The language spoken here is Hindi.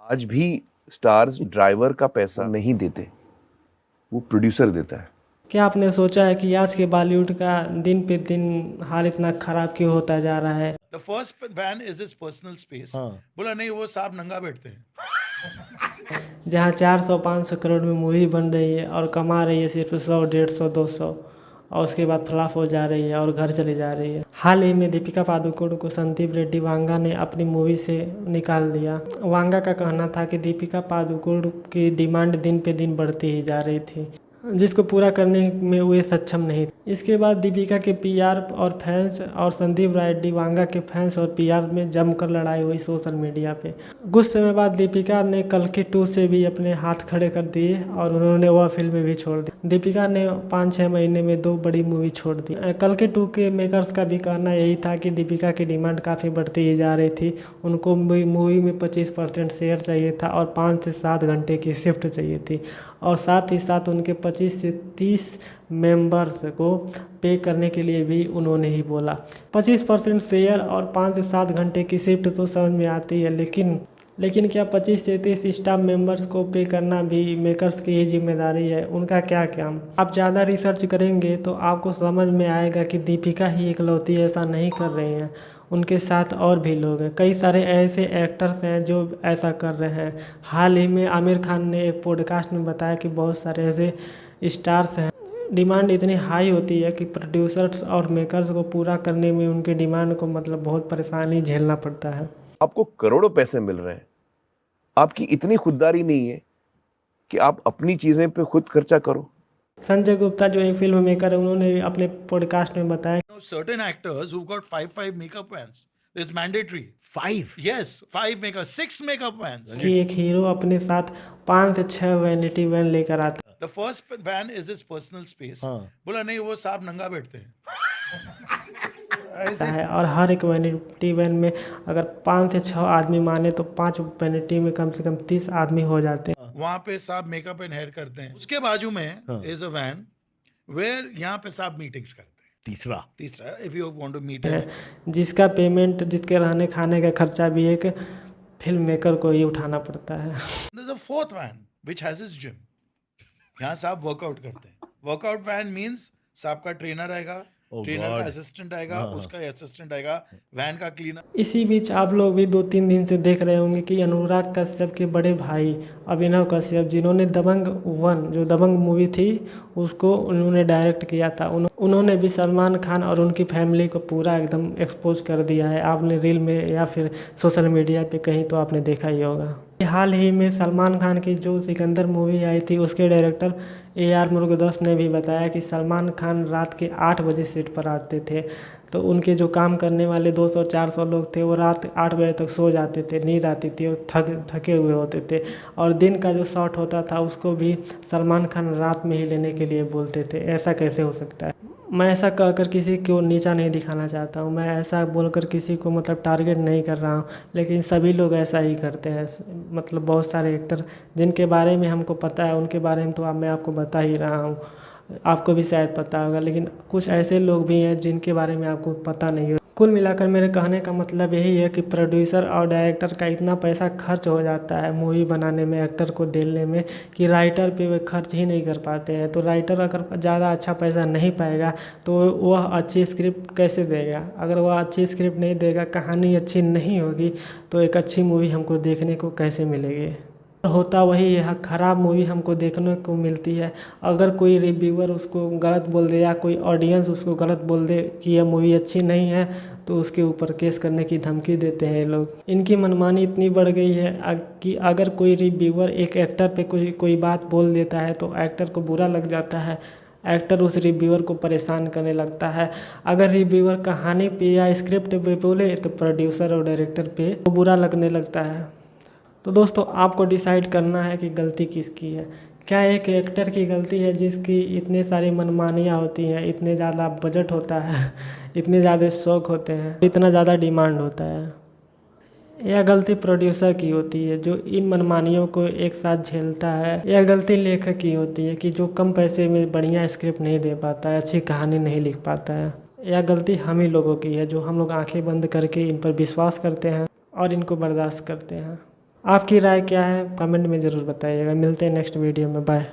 आज भी स्टार्स ड्राइवर का पैसा नहीं देते, वो प्रोड्यूसर देता है। क्या आपने सोचा है कि आज के बॉलीवुड का दिन पे दिन हाल इतना खराब क्यों होता जा रहा है? The first one is his personal space. बोला नहीं, वो साहब नंगा बैठते हैं। जहाँ 400-500 करोड़ में मूवी बन रही है और कमा रही है सिर्फ 100, 150, 200 और उसके बाद फ्लॉप हो जा रही है और घर चली जा रही है। हाल ही में दीपिका पादुकोण को संदीप रेड्डी वांगा ने अपनी मूवी से निकाल दिया। वांगा का कहना था कि दीपिका पादुकोण की डिमांड दिन पे दिन बढ़ती ही जा रही थी, जिसको पूरा करने में वे सक्षम नहीं थे। इसके बाद दीपिका के पीआर और फैंस और संदीप रेड्डी वांगा के फैंस और पीआर में जमकर लड़ाई हुई सोशल मीडिया पे। कुछ समय बाद दीपिका ने कल्कि 2 से भी अपने हाथ खड़े कर दिए और उन्होंने वह फिल्म भी छोड़ दी। दीपिका ने 5-6 महीने में 2 बड़ी मूवी छोड़ दी। कल्कि 2 के मेकर्स का भी कहना यही था कि दीपिका की डिमांड काफ़ी बढ़ती ही जा रही थी। उनको मूवी में 25% शेयर चाहिए था और 5 से 7 घंटे की शिफ्ट चाहिए थी और साथ ही साथ उनके 25 से 30 मेंबर्स को पे करने के लिए भी उन्होंने ही बोला। 25% शेयर और 5 से 7 घंटे की शिफ्ट तो समझ में आती है, लेकिन क्या 25 से 30 स्टाफ मेंबर्स को पे करना भी मेकर्स की ही जिम्मेदारी है? उनका क्या काम? आप ज़्यादा रिसर्च करेंगे तो आपको समझ में आएगा कि दीपिका ही इकलौती ऐसा नहीं कर रही हैं, उनके साथ और भी लोग हैं। कई सारे ऐसे एक्टर्स हैं जो ऐसा कर रहे हैं। हाल ही में आमिर खान ने एक पॉडकास्ट में बताया कि बहुत सारे ऐसे स्टार्स हैं। डिमांड इतनी हाई होती है कि प्रोड्यूसर्स और मेकर्स को पूरा करने में उनके डिमांड को बहुत परेशानी झेलना पड़ता है। आपको करोड़ों पैसे मिल रहे हैं, आपकी इतनी खुददारी नहीं है कि आप अपनी चीजें पे खुद खर्चा करो। संजय गुप्ता जो एक फिल्म मेकर है, उन्होंने अपने पॉडकास्ट में बताया Certain actors who've got five makeup vans. It's mandatory. 5? Yes, 5 makeup, 6 makeup vans. कि एक हीरो अपने साथ 5 से 6 वैनिटी वैन लेकर आता The first van is his personal space. बोला नहीं, वो साहब नंगा बैठते हैं। है और हर एक वैनिटी वैन में अगर 5 से 6 आदमी माने तो 5 वैनिटी में कम से कम 30 आदमी हो जाते हैं। वहां पे साहब मेकअप एंड हेयर करते हैं। उसके बाजू में इज अ वैन वेयर यहाँ पे साहब मीटिंग्स करते हैं। तीसरा if you want to meet जिसका पेमेंट, जिसके रहने खाने का खर्चा भी एक फिल्म मेकर को ही उठाना पड़ता है। There's a fourth van which has his gym. यहाँ साहब वर्कआउट करते हैं। वर्कआउट वैन मींस साहब का ट्रेनर आएगा, ट्रेनर का असिस्टेंट आएगा, उसका असिस्टेंट आएगा, वैन का क्लीनर। इसी बीच आप लोग भी 2-3 दिन से देख रहे होंगे कि अनुराग कश्यप के बड़े भाई अभिनव कश्यप, जिन्होंने दबंग 1 जो दबंग मूवी थी उसको उन्होंने डायरेक्ट किया था, उन्होंने भी सलमान खान और उनकी फैमिली को पूरा एकदम एक्सपोज कर दिया है। आपने रील में या फिर सोशल मीडिया पे कहीं तो आपने देखा ही होगा। हाल ही में सलमान खान की जो सिकंदर मूवी आई थी, उसके डायरेक्टर AR मुरुगदस ने भी बताया कि सलमान खान रात के 8 बजे सेट पर आते थे, तो उनके जो काम करने वाले 200-400 लोग थे वो रात 8 बजे तक सो जाते थे, नींद आती थी और थके हुए होते थे। और दिन का जो शॉट होता था उसको भी सलमान खान रात में ही लेने के लिए बोलते थे। ऐसा कैसे हो सकता है? मैं ऐसा कहकर किसी को नीचा नहीं दिखाना चाहता हूँ, मैं ऐसा बोलकर किसी को टारगेट नहीं कर रहा हूँ, लेकिन सभी लोग ऐसा ही करते हैं। बहुत सारे एक्टर जिनके बारे में हमको पता है उनके बारे में तो मैं आपको बता ही रहा हूँ, आपको भी शायद पता होगा, लेकिन कुछ ऐसे लोग भी हैं जिनके बारे में आपको पता नहीं हो। कुल मिलाकर मेरे कहने का मतलब यही है कि प्रोड्यूसर और डायरेक्टर का इतना पैसा खर्च हो जाता है मूवी बनाने में, एक्टर को देने में, कि राइटर पे वे खर्च ही नहीं कर पाते हैं। तो राइटर अगर ज़्यादा अच्छा पैसा नहीं पाएगा तो वह अच्छी स्क्रिप्ट कैसे देगा? अगर वह अच्छी स्क्रिप्ट नहीं देगा, कहानी अच्छी नहीं होगी, तो एक अच्छी मूवी हमको देखने को कैसे मिलेगी? होता वही है, ख़राब मूवी हमको देखने को मिलती है। अगर कोई रिव्यूअर उसको गलत बोल दे या कोई ऑडियंस उसको गलत बोल दे कि यह मूवी अच्छी नहीं है, तो उसके ऊपर केस करने की धमकी देते हैं लोग। इनकी मनमानी इतनी बढ़ गई है कि अगर कोई रिव्यूअर एक एक्टर पे कोई बात बोल देता है तो एक्टर को बुरा लग जाता है, एक्टर उस रिव्यूअर को परेशान करने लगता है। अगर रिव्यूअर कहानी पे या स्क्रिप्ट पे बोले तो प्रोड्यूसर और डायरेक्टर पे बुरा लगने लगता है। तो दोस्तों, आपको डिसाइड करना है कि गलती किसकी है। क्या एक एक्टर की गलती है जिसकी इतने सारी मनमानियाँ होती हैं, इतने ज़्यादा बजट होता है, इतने ज़्यादा शौक होते हैं, इतना ज़्यादा डिमांड होता है? यह गलती प्रोड्यूसर की होती है जो इन मनमानियों को एक साथ झेलता है? यह गलती लेखक की होती है कि जो कम पैसे में बढ़िया स्क्रिप्ट नहीं दे पाता है, अच्छी कहानी नहीं लिख पाता है? यह गलती हम ही लोगों की है जो हम लोग आंखें बंद करके इन पर विश्वास करते हैं और इनको बर्दाश्त करते हैं। आपकी राय क्या है कमेंट में ज़रूर बताइएगा। मिलते हैं नेक्स्ट वीडियो में, बाय।